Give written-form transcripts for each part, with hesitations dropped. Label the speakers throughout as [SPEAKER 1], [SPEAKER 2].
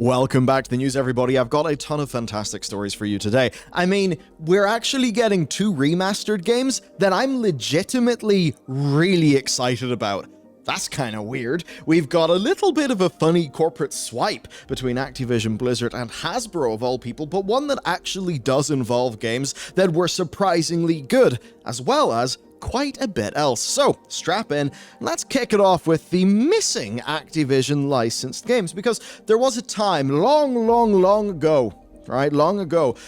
[SPEAKER 1] Welcome back to the news, everybody. I've got a ton of fantastic stories for you today. I mean, we're actually getting 2 remastered games that I'm legitimately really excited about. That's kind of weird. We've got a little bit of a funny corporate swipe between Activision, Blizzard, and Hasbro of all people, but one that actually does involve games that were surprisingly good, as well as quite a bit else. So, strap in, let's kick it off with the missing Activision licensed games, because there was a time long ago,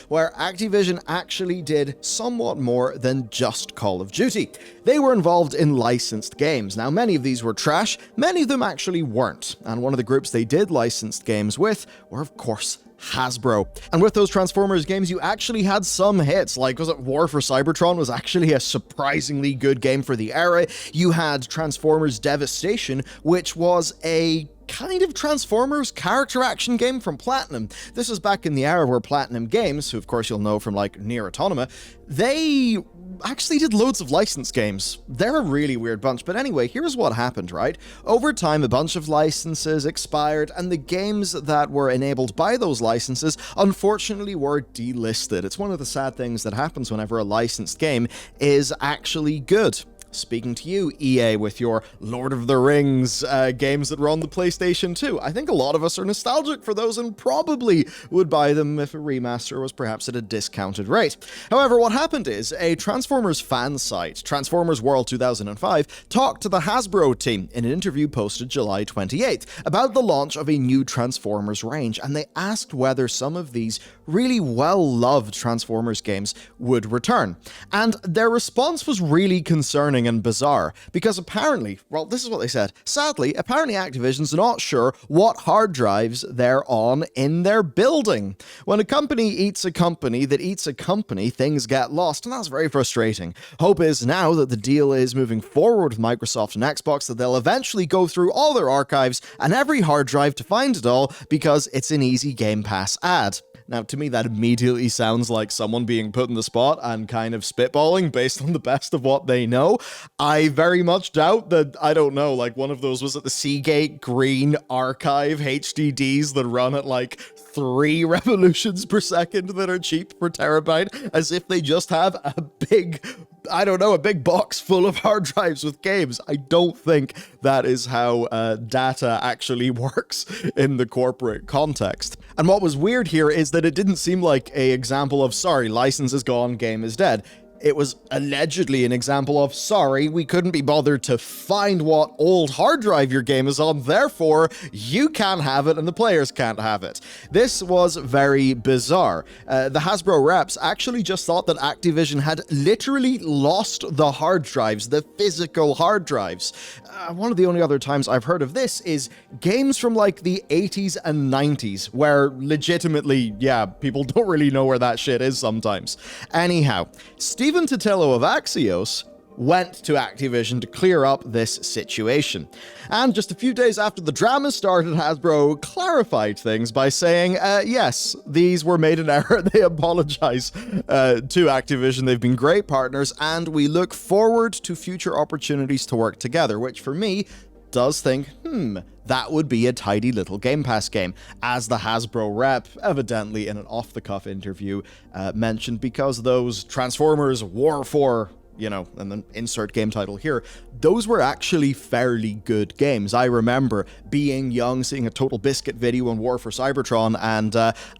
[SPEAKER 1] where Activision actually did somewhat more than just Call of Duty. They were involved in licensed games. Now, many of these were trash, many of them actually weren't, and one of the groups they did licensed games with were, of course, Hasbro. And with those Transformers games, you actually had some hits, like, was it War for Cybertron was actually a surprisingly good game for the era. You had Transformers Devastation, which was a kind of Transformers character action game from Platinum. This was back in the era where Platinum Games, who of course you'll know from like Nier Automata, they actually did loads of licensed games. They're a really weird bunch, but anyway, here's what happened, right? Over time, a bunch of licenses expired, and the games that were enabled by those licenses, unfortunately, were delisted. It's one of the sad things that happens whenever a licensed game is actually good. Speaking to you, EA, with your Lord of the Rings games that were on the PlayStation 2. I think a lot of us are nostalgic for those and probably would buy them if a remaster was perhaps at a discounted rate. However, what happened is a Transformers fan site, Transformers World 2005, talked to the Hasbro team in an interview posted July 28th about the launch of a new Transformers range, and they asked whether some of these really well-loved Transformers games would return. And their response was really concerning and bizarre, because apparently, well, this is what they said. Sadly, apparently Activision's not sure what hard drives they're on in their building. When a company eats a company that eats a company, things get lost, and that's very frustrating. Hope is now that the deal is moving forward with Microsoft and Xbox that they'll eventually go through all their archives and every hard drive to find it all, because it's an easy Game Pass ad. Now, to me, that immediately sounds like someone being put in the spot and kind of spitballing based on the best of what they know. I very much doubt that, I don't know, like one of those was at the Seagate Green Archive HDDs that run at like 3 revolutions per second that are cheap per terabyte, as if they just have a big, I don't know, a big box full of hard drives with games. I don't think that is how data actually works in the corporate context. And what was weird here is that it didn't seem like an example of, sorry, license is gone, game is dead. It was allegedly an example of, sorry, we couldn't be bothered to find what old hard drive your game is on, therefore you can't have it and the players can't have it. This was very bizarre. The Hasbro reps actually just thought that Activision had literally lost the hard drives, the physical hard drives. One of the only other times I've heard of this is games from like the 80s and 90s, where legitimately, yeah, people don't really know where that shit is sometimes. Anyhow, Steven Totilo of Axios went to Activision to clear up this situation. And just a few days after the drama started, Hasbro clarified things by saying, yes, these were made in error. They apologize to Activision. They've been great partners, and we look forward to future opportunities to work together, which for me does think, that would be a tidy little Game Pass game, as the Hasbro rep, evidently in an off-the-cuff interview, mentioned, because those Transformers War for, you know, and then insert game title here, those were actually fairly good games. I remember being young, seeing a Total Biscuit video on War for Cybertron, and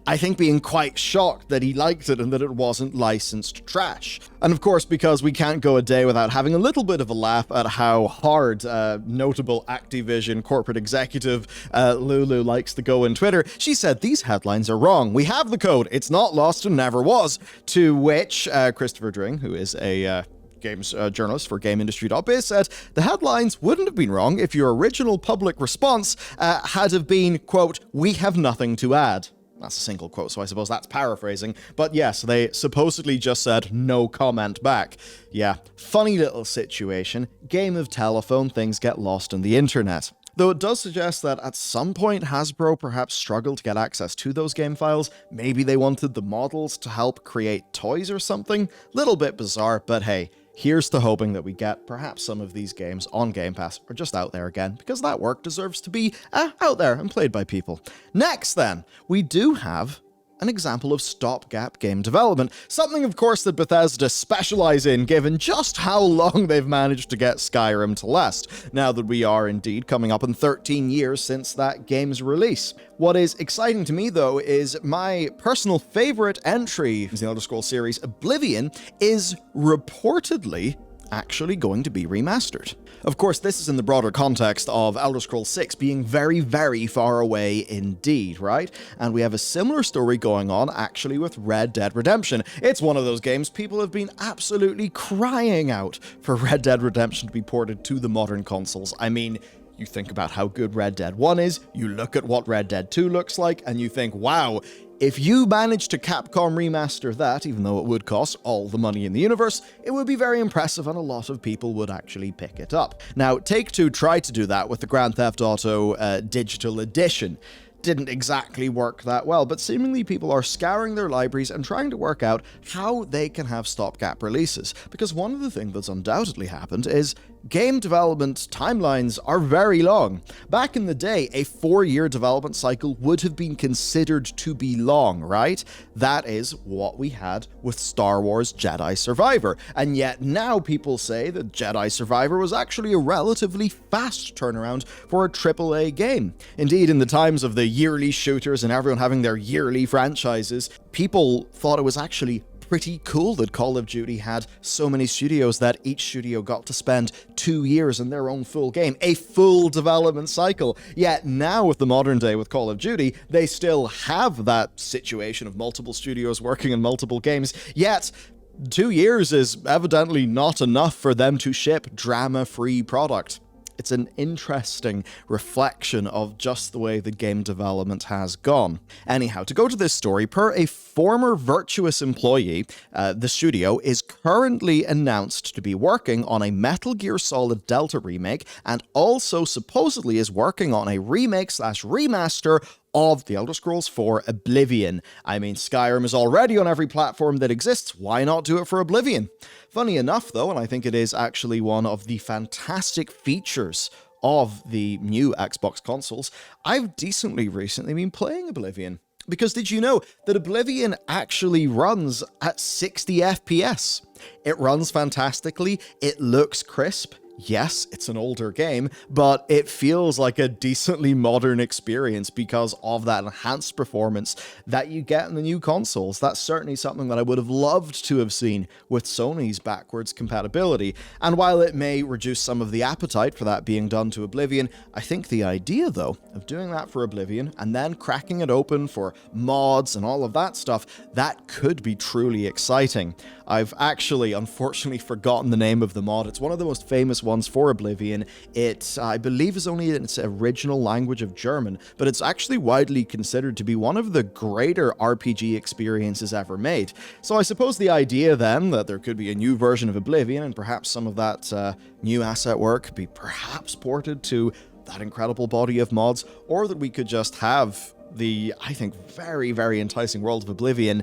[SPEAKER 1] I think being quite shocked that he liked it and that it wasn't licensed trash. And of course, because we can't go a day without having a little bit of a laugh at how hard notable Activision corporate executive Lulu likes to go on Twitter, she said, "These headlines are wrong. We have the code. It's not lost and never was." To which Christopher Dring, who is a games journalist for GameIndustry.biz, said, "The headlines wouldn't have been wrong if your original public response had have been, quote, 'We have nothing to add.'" That's a single quote, so I suppose that's paraphrasing. But yes, they supposedly just said no comment back. Yeah, funny little situation. Game of telephone, things get lost on the internet. Though it does suggest that at some point Hasbro perhaps struggled to get access to those game files. Maybe they wanted the models to help create toys or something. Little bit bizarre, but hey, Here's to hoping that we get perhaps some of these games on Game Pass or just out there again, because that work deserves to be out there and played by people. Next then, we do have an example of stopgap game development, something of course that Bethesda specialize in given just how long they've managed to get Skyrim to last, now that we are indeed coming up on 13 years since that game's release. What is exciting to me though is my personal favorite entry in the Elder Scrolls series, Oblivion, is reportedly actually going to be remastered. Of course, this is in the broader context of Elder Scrolls 6 being very, very far away indeed, right? And we have a similar story going on actually with Red Dead Redemption. It's one of those games people have been absolutely crying out for Red Dead Redemption to be ported to the modern consoles. I mean, you think about how good Red Dead 1 is, you look at what Red Dead 2 looks like, and you think, wow, if you managed to Capcom remaster that, even though it would cost all the money in the universe, it would be very impressive and a lot of people would actually pick it up. Now, Take-Two tried to do that with the Grand Theft Auto Digital Edition. Didn't exactly work that well, but seemingly people are scouring their libraries and trying to work out how they can have stopgap releases, because one of the things that's undoubtedly happened is game development timelines are very long. Back in the day, a 4-year development cycle would have been considered to be long, right? That is what we had with Star Wars Jedi Survivor, and yet now people say that Jedi Survivor was actually a relatively fast turnaround for a AAA game. Indeed, in the times of the yearly shooters and everyone having their yearly franchises, people thought it was actually pretty cool that Call of Duty had so many studios that each studio got to spend 2 years in their own full game, a full development cycle. Yet now with the modern day with Call of Duty, they still have that situation of multiple studios working on multiple games, yet 2 years is evidently not enough for them to ship drama-free product. It's an interesting reflection of just the way the game development has gone. Anyhow, to go to this story, per a former Virtuous employee, the studio is currently announced to be working on a Metal Gear Solid Delta remake and also supposedly is working on a remake/remaster of The Elder Scrolls 4 Oblivion. I mean, Skyrim is already on every platform that exists, why not do it for Oblivion? Funny enough though, and I think it is actually one of the fantastic features of the new Xbox consoles, I've decently recently been playing Oblivion. Because did you know that Oblivion actually runs at 60 FPS? It runs fantastically, it looks crisp. Yes, it's an older game, but it feels like a decently modern experience because of that enhanced performance that you get in the new consoles. That's certainly something that I would have loved to have seen with Sony's backwards compatibility. And while it may reduce some of the appetite for that being done to Oblivion, I think the idea, though, of doing that for Oblivion and then cracking it open for mods and all of that stuff, that could be truly exciting. I've actually, unfortunately, forgotten the name of the mod. It's one of the most famous ones for Oblivion. It, I believe, is only in its original language of German, but it's actually widely considered to be one of the greater RPG experiences ever made. So I suppose the idea then that there could be a new version of Oblivion and perhaps some of that new asset work could be perhaps ported to that incredible body of mods, or that we could just have the, I think, very, very enticing world of Oblivion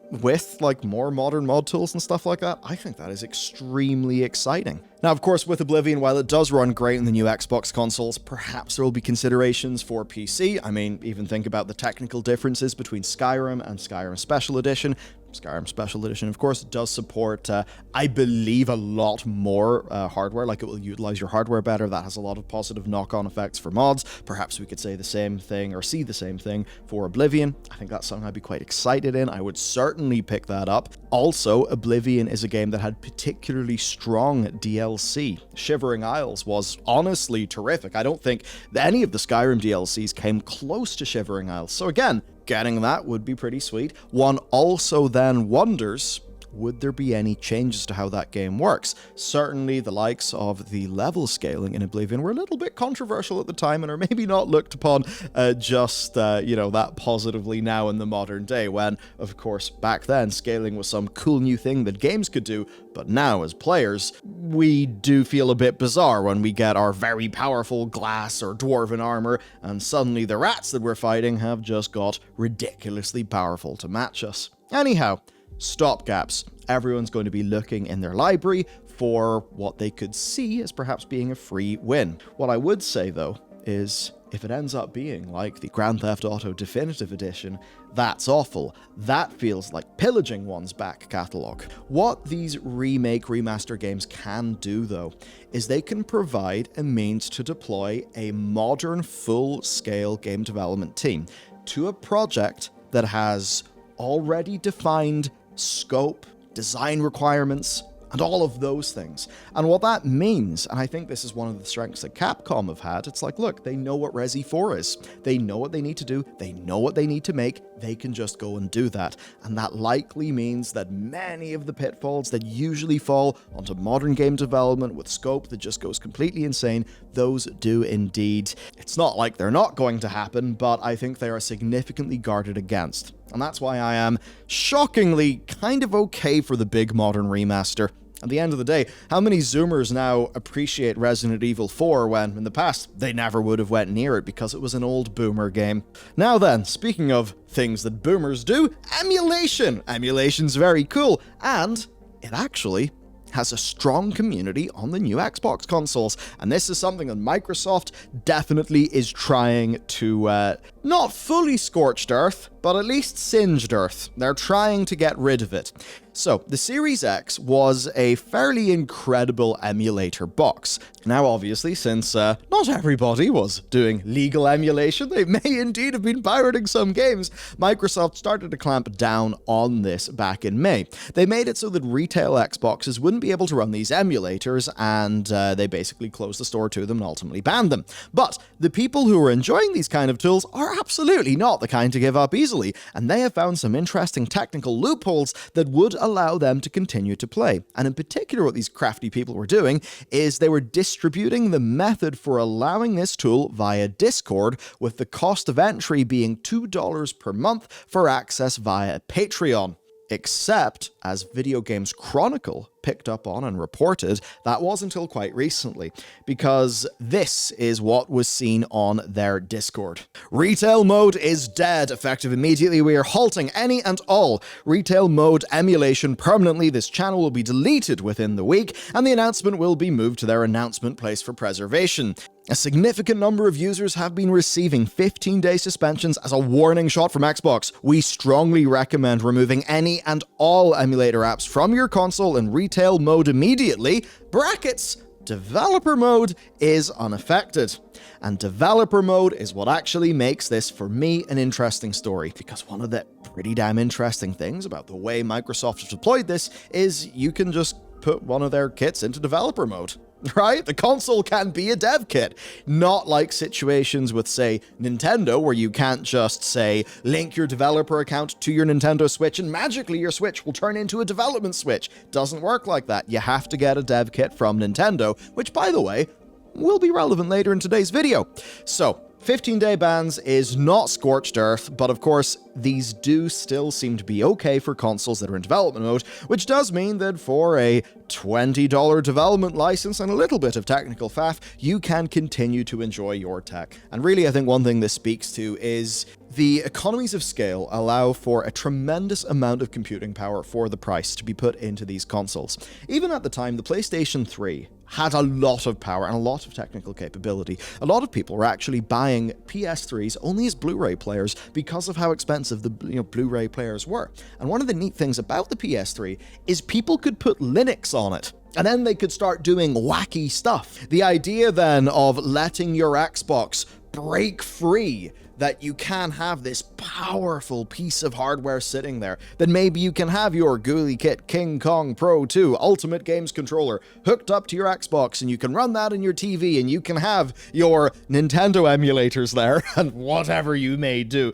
[SPEAKER 1] with like more modern mod tools and stuff like that. I think that is extremely exciting. Now, of course, with Oblivion, while it does run great in the new Xbox consoles, perhaps there will be considerations for PC. I mean, even think about the technical differences between Skyrim and Skyrim Special Edition. Skyrim Special Edition, of course, does support, I believe, a lot more hardware, like it will utilize your hardware better. That has a lot of positive knock-on effects for mods. Perhaps we could say the same thing, or see the same thing for Oblivion. I think that's something I'd be quite excited in. I would certainly pick that up. Also, Oblivion is a game that had particularly strong DLC. Shivering Isles was honestly terrific. I don't think that any of the Skyrim DLCs came close to Shivering Isles. So again, getting that would be pretty sweet. One also then wonders, would there be any changes to how that game works? Certainly the likes of the level scaling in Oblivion were a little bit controversial at the time and are maybe not looked upon that positively now in the modern day, when, of course, back then scaling was some cool new thing that games could do, but now as players, we do feel a bit bizarre when we get our very powerful glass or dwarven armor, and suddenly the rats that we're fighting have just got ridiculously powerful to match us. Anyhow, stopgaps. Everyone's going to be looking in their library for what they could see as perhaps being a free win. What I would say, though, is if it ends up being like the Grand Theft Auto Definitive Edition, that's awful. That feels like pillaging one's back catalogue. What these remaster games can do, though, is they can provide a means to deploy a modern, full-scale game development team to a project that has already defined scope, design requirements, and all of those things. And what that means, and I think this is one of the strengths that Capcom have had, it's like, look, they know what Resi 4 is. They know what they need to do. They know what they need to make. They can just go and do that. And that likely means that many of the pitfalls that usually fall onto modern game development with scope that just goes completely insane, those do indeed. It's not like they're not going to happen, but I think they are significantly guarded against. And that's why I am shockingly kind of okay for the big modern remaster. At the end of the day, how many Zoomers now appreciate Resident Evil 4 when, in the past, they never would have went near it because it was an old boomer game? Now then, speaking of things that boomers do, emulation! Emulation's very cool, and it actually has a strong community on the new Xbox consoles, and this is something that Microsoft definitely is trying to, not fully scorched earth, but at least singed earth. They're trying to get rid of it. So, the Series X was a fairly incredible emulator box. Now, obviously, since not everybody was doing legal emulation, they may indeed have been pirating some games, Microsoft started to clamp down on this back in May. They made it so that retail Xboxes wouldn't be able to run these emulators, and they basically closed the store to them and ultimately banned them. But the people who are enjoying these kind of tools are absolutely not the kind to give up easily, and they have found some interesting technical loopholes that would allow them to continue to play. And in particular, what these crafty people were doing is they were distributing the method for allowing this tool via Discord, with the cost of entry being $2 per month for access via Patreon. Except, as Video Games Chronicle picked up on and reported, that was until quite recently, because this is what was seen on their Discord. Retail mode is dead. Effective immediately, we are halting any and all retail mode emulation permanently. This channel will be deleted within the week, and the announcement will be moved to their announcement place for preservation. A significant number of users have been receiving 15-day suspensions as a warning shot from Xbox. We strongly recommend removing any and all emulator apps from your console in retail mode immediately. Brackets, developer mode is unaffected. And developer mode is what actually makes this, for me, an interesting story. Because one of the pretty damn interesting things about the way Microsoft has deployed this is you can just put one of their kits into developer mode. Right? The console can be a dev kit. Not like situations with, say, Nintendo, where you can't just, say, link your developer account to your Nintendo Switch and magically your Switch will turn into a development Switch. Doesn't work like that. You have to get a dev kit from Nintendo, which, by the way, will be relevant later in today's video. So, 15-day bans is not scorched earth, but of course, these do still seem to be okay for consoles that are in development mode, which does mean that for a $20 development license and a little bit of technical faff, you can continue to enjoy your tech. And really, I think one thing this speaks to is the economies of scale allow for a tremendous amount of computing power for the price to be put into these consoles. Even at the time, the PlayStation 3 had a lot of power and a lot of technical capability. A lot of people were actually buying PS3s only as Blu-ray players because of how expensive the Blu-ray players were. And one of the neat things about the PS3 is people could put Linux on it. And then they could start doing wacky stuff. The idea then of letting your Xbox break free, that you can have this powerful piece of hardware sitting there, then maybe you can have your Ghoulie Kit King Kong Pro 2 Ultimate Games Controller hooked up to your Xbox, and you can run that on your TV, and you can have your Nintendo emulators there, and whatever you may do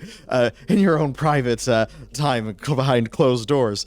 [SPEAKER 1] in your own private time behind closed doors.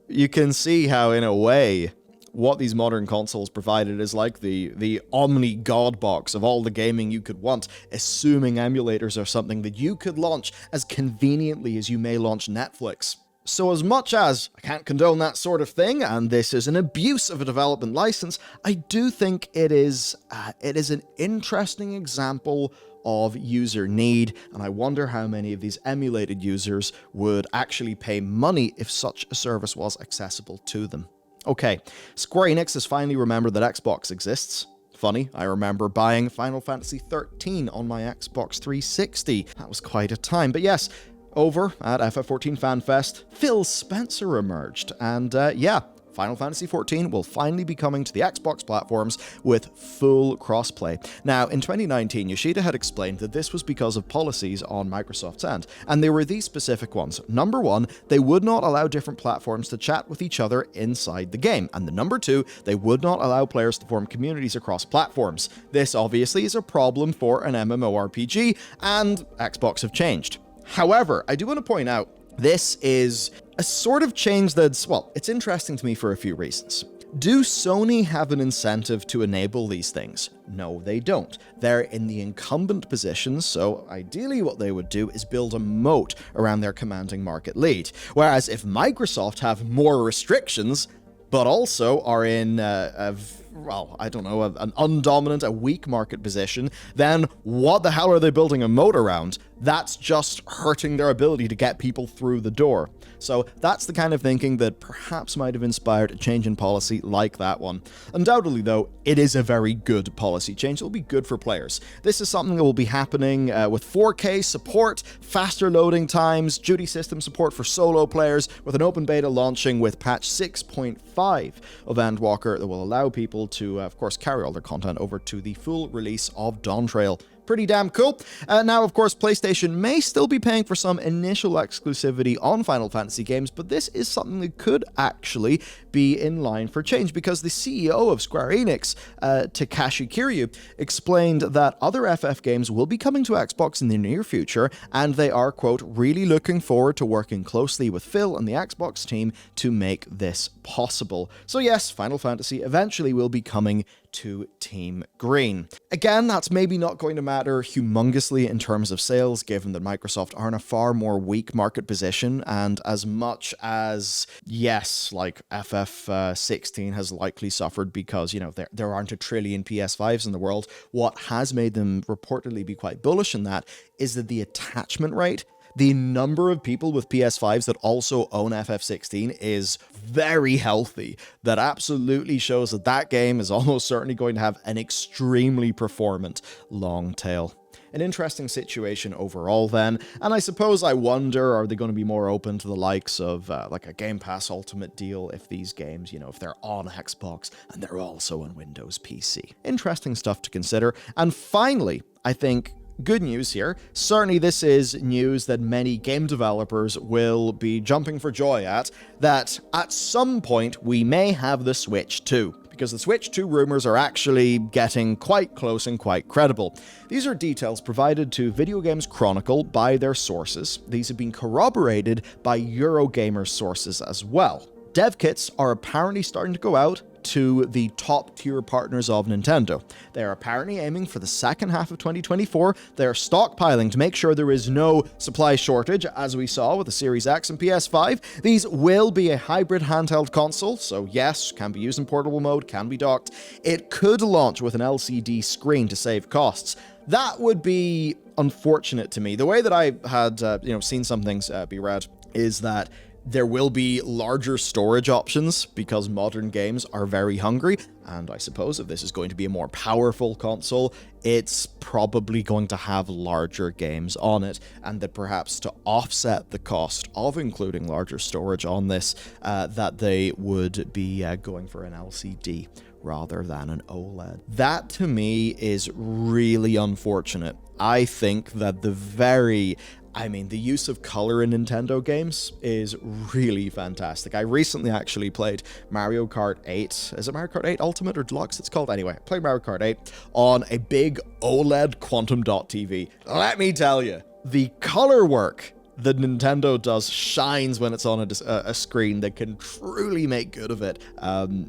[SPEAKER 1] You can see how, in a way, what these modern consoles provided is like the Omni God box of all the gaming you could want, assuming emulators are something that you could launch as conveniently as you may launch Netflix. So as much as I can't condone that sort of thing, and this is an abuse of a development license, I do think it is an interesting example of user need, and I wonder how many of these emulated users would actually pay money if such a service was accessible to them. Okay, Square Enix has finally remembered that Xbox exists. Funny, I remember buying Final Fantasy XIII on my Xbox 360. That was quite a time. But yes, over at FF14 FanFest, Phil Spencer emerged. And yeah, Final Fantasy XIV will finally be coming to the Xbox platforms with full crossplay. Now, in 2019, Yoshida had explained that this was because of policies on Microsoft's end, and they were these specific ones. Number one, they would not allow different platforms to chat with each other inside the game, and the number two, they would not allow players to form communities across platforms. This obviously is a problem for an MMORPG, and Xbox have changed. However, I do want to point out, this is a sort of change that's, well, it's interesting to me for a few reasons. Do Sony have an incentive to enable these things? No, they don't. They're in the incumbent position, so ideally what they would do is build a moat around their commanding market lead. Whereas if Microsoft have more restrictions, but also are in an undominant, a weak market position, then what the hell are they building a moat around? That's just hurting their ability to get people through the door. So that's the kind of thinking that perhaps might have inspired a change in policy like that one. Undoubtedly, though, it is a very good policy change. It'll be good for players. This is something that will be happening with 4K support, faster loading times, duty system support for solo players, with an open beta launching with patch 6.5 of Endwalker that will allow people to, of course, carry all their content over to the full release of Dawntrail. Pretty damn cool. Now, of course, PlayStation may still be paying for some initial exclusivity on Final Fantasy games, but this is something that could actually be in line for change, because the CEO of Square Enix, Takashi Kiryu, explained that other FF games will be coming to Xbox in the near future, and they are, quote, really looking forward to working closely with Phil and the Xbox team to make this possible. So yes, Final Fantasy eventually will be coming to Team Green. Again, that's maybe not going to matter humongously in terms of sales, given that Microsoft are in a far more weak market position, and as much as, yes, like FF16 has likely suffered because, you know, there aren't a trillion PS5s in the world, what has made them reportedly be quite bullish in that is that the attachment rate, the number of people with PS5s that also own FF16 is very healthy. That absolutely shows that that game is almost certainly going to have an extremely performant long tail. An interesting situation overall then, and I suppose I wonder, are they going to be more open to the likes of like a Game Pass Ultimate deal if these games, you know, if they're on Xbox and they're also on Windows PC? Interesting stuff to consider. And finally, I think, good news here. Certainly this is news that many game developers will be jumping for joy at, that at some point we may have the Switch 2. Because the Switch 2 rumors are actually getting quite close and quite credible. These are details provided to Video Games Chronicle by their sources. These have been corroborated by Eurogamer's sources as well. Dev kits are apparently starting to go out to the top tier partners of Nintendo. They are apparently aiming for the second half of 2024. They are stockpiling to make sure there is no supply shortage, as we saw with the Series X and PS5. These will be a hybrid handheld console, so yes, can be used in portable mode, can be docked. It could launch with an LCD screen to save costs. That would be unfortunate to me. The way that I had seen some things be read is that there will be larger storage options because modern games are very hungry, and I suppose if this is going to be a more powerful console, it's probably going to have larger games on it, and that perhaps to offset the cost of including larger storage on this, that they would be going for an LCD rather than an OLED. That to me is really unfortunate. I think that the use of color in Nintendo games is really fantastic. I recently actually played Mario Kart 8. Is it Mario Kart 8 Ultimate or Deluxe it's called? Anyway, I played Mario Kart 8 on a big OLED Quantum Dot TV. Let me tell you, the color work that Nintendo does shines when it's on a screen that can truly make good of it.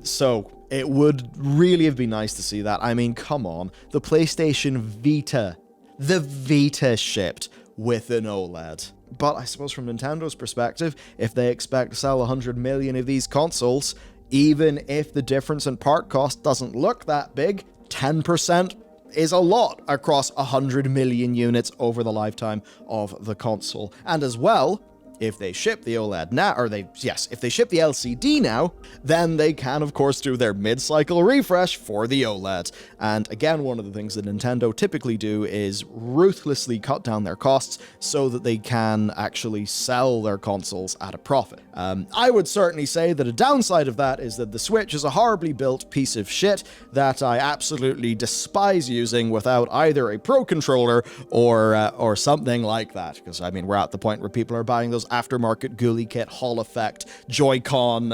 [SPEAKER 1] So it would really have been nice to see that. I mean, come on. The PlayStation Vita. The Vita shipped with an OLED. But I suppose from Nintendo's perspective, if they expect to sell 100 million of these consoles, even if the difference in part cost doesn't look that big, 10% is a lot across 100 million units over the lifetime of the console. And as well, if they ship the OLED now, if they ship the LCD now, then they can, of course, do their mid-cycle refresh for the OLED. And again, one of the things that Nintendo typically do is ruthlessly cut down their costs so that they can actually sell their consoles at a profit. I would certainly say that a downside of that is that the Switch is a horribly built piece of shit that I absolutely despise using without either a Pro controller or something like that. Because, I mean, we're at the point where people are buying those aftermarket Ghoulie Kit Hall Effect Joy-Con,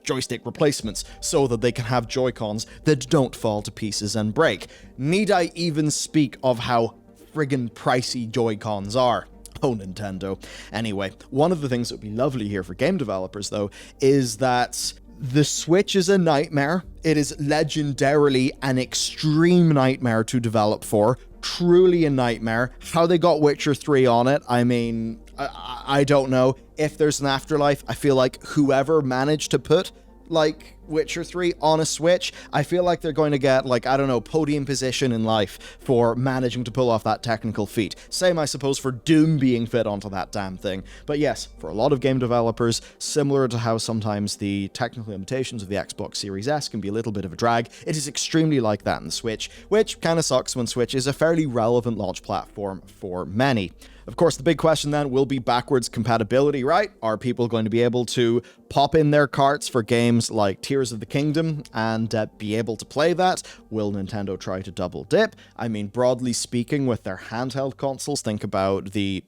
[SPEAKER 1] joystick replacements so that they can have Joy-Cons that don't fall to pieces and break. Need I even speak of how friggin' pricey Joy-Cons are? Oh, Nintendo. Anyway, one of the things that would be lovely here for game developers, though, is that the Switch is a nightmare. It is legendarily an extreme nightmare to develop for. Truly a nightmare. How they got Witcher 3 on it, I mean, I don't know. If there's an afterlife, I feel like whoever managed to put, like, Witcher 3 on a Switch, I feel like they're going to get, like, I don't know, podium position in life for managing to pull off that technical feat. Same, I suppose, for Doom being fit onto that damn thing. But yes, for a lot of game developers, similar to how sometimes the technical limitations of the Xbox Series S can be a little bit of a drag, it is extremely like that in the Switch, which kind of sucks when Switch is a fairly relevant launch platform for many. Of course, the big question then will be backwards compatibility, right? Are people going to be able to pop in their carts for games like Tears of the Kingdom and be able to play that? Will Nintendo try to double dip? I mean, broadly speaking, with their handheld consoles, think about the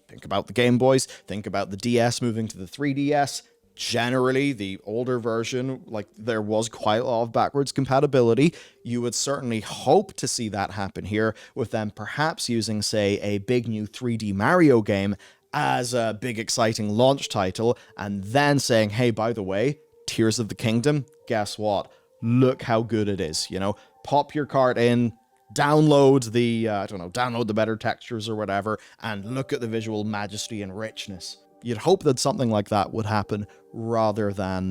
[SPEAKER 1] Game Boys, think about the DS moving to the 3DS. Generally, the older version, like, there was quite a lot of backwards compatibility. You would certainly hope to see that happen here, with them perhaps using, say, a big new 3D Mario game as a big exciting launch title, and then saying, hey, by the way, Tears of the Kingdom, guess what? Look how good it is, you know? Pop your cart in, download the better textures or whatever, and look at the visual majesty and richness. You'd hope that something like that would happen rather than,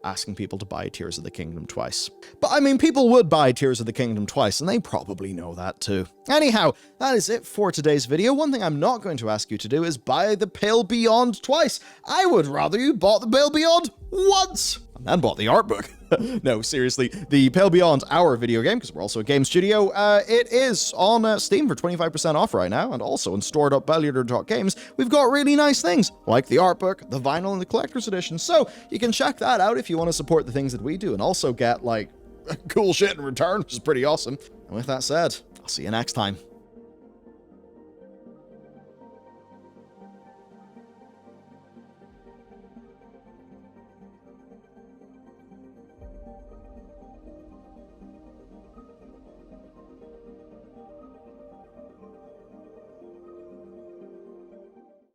[SPEAKER 1] asking people to buy Tears of the Kingdom twice. But I mean, people would buy Tears of the Kingdom twice, and they probably know that too. Anyhow, that is it for today's video. One thing I'm not going to ask you to do is buy the Pale Beyond twice. I would rather you bought the Pale Beyond once and then bought the art book. No, seriously, the Pale Beyond, our video game, because we're also a game studio, it is on Steam for 25% off right now, and also in store.bellular.games, we've got really nice things, like the art book, the vinyl, and the collector's edition, so you can check that out if you want to support the things that we do, and also get, like, cool shit in return, which is pretty awesome. And with that said, I'll see you next time.